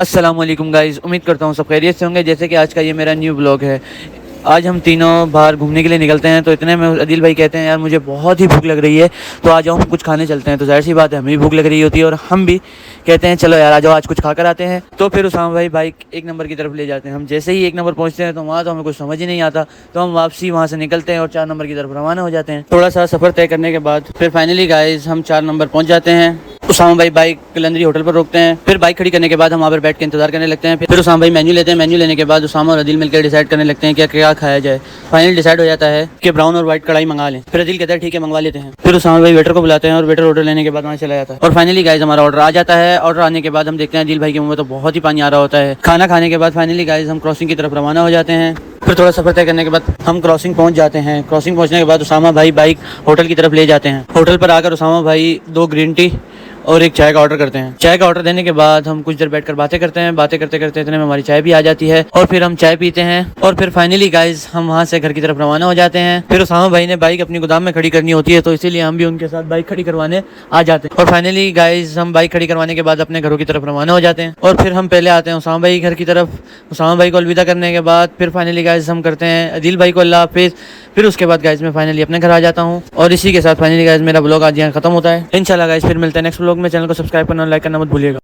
अस्सलाम वालेकुम गाइज़, उम्मीद करता हूँ सब खैरियत से होंगे। जैसे कि आज का ये मेरा न्यू ब्लॉग है। आज हम तीनों बाहर घूमने के लिए निकलते हैं, तो इतने में अदिल भाई कहते हैं यार मुझे बहुत ही भूख लग रही है, तो आ जाओ हम कुछ खाने चलते हैं। तो जाहिर सी बात है हमें भी भूख लग रही होती है और हम भी कहते हैं चलो यार आ जाओ आज कुछ खा कर आते हैं। तो फिर उसामा भाई बाइक एक नंबर की तरफ ले जाते हैं। हम जैसे ही एक नंबर पहुँचते हैं तो वहाँ तो हमें कुछ समझ ही नहीं आता, तो हम वापसी वहाँ से निकलते हैं और 4 नंबर की तरफ रवाना हो जाते हैं। थोड़ा सा सफ़र तय करने के बाद फिर फाइनली गाइज़ हम 4 नंबर पहुँच जाते हैं। उसामा भाई बाइक कलंदरी होटल पर रोकते हैं। फिर बाइक खड़ी करने के बाद हम वहाँ पर बैठ के इंतजार करने लगते हैं। फिर उसामा भाई मेन्यू लेते हैं। मेन्यू लेने के बाद उसामा और अदिल मिलकर डिसाइड करने लगते हैं कि क्या खाया जाए। फाइनल डिसाइड हो जाता है कि ब्राउन और व्हाइट कढ़ाई मंगा लें। फिर अदिल कहता है ठीक है मंगवा लेते हैं। फिर उसामा भाई वेटर को बुलाते हैं और वेटर ऑर्डर लेने के बाद वहाँ चला जाता है। और फाइनली गाइज हमारा ऑर्डर आ जाता है। ऑर्डर आने के बाद हम देखते हैं अदिल भाई के मुंह में तो बहुत ही पानी आ रहा होता है। खाना खाने के बाद फाइनली गाइज हम क्रॉसिंग की तरफ रवाना हो जाते हैं। फिर थोड़ा सफर तय करने के बाद हम क्रॉसिंग पहुंच जाते हैं। क्रॉसिंग पहुंचने के बाद उसामा भाई बाइक होटल की तरफ ले जाते हैं। होटल पर आकर उसामा भाई 2 ग्रीन टी और एक चाय का ऑर्डर करते हैं। चाय का ऑर्डर देने के बाद हम कुछ देर बैठकर बातें करते हैं। बातें करते करते इतने में हमारी चाय भी आ जाती है और फिर हम चाय पीते हैं। और फिर फाइनली गाइज हम वहाँ से घर की तरफ रवाना हो जाते हैं। फिर उसामा भाई ने बाइक अपनी गोदाम में खड़ी करनी होती है, तो इसीलिए हम भी उनके साथ बाइक खड़ी करवाने आ जाते हैं। और फाइनली गाइज हम बाइक खड़ी करवाने के बाद अपने घरों की तरफ रवाना हो जाते हैं। और फिर हम पहले आते हैं उसामा भाई घर की तरफ। उसामा भाई को अलविदा करने के बाद फिर फाइनली गाइज हम करते हैं अदिल भाई को अल्लाह हाफिज़। फिर उसके बाद गाइज मैं फाइनली अपने घर आ जाता हूँ। और इसी के साथ फाइनली गाइज मेरा ब्लॉग आज यहाँ खत्म होता है। इंशाल्लाह गाइज फिर मिलते हैं नेक्स्ट ब्लॉग में। चैनल को सब्सक्राइब करना और लाइक करना मत भूलिएगा।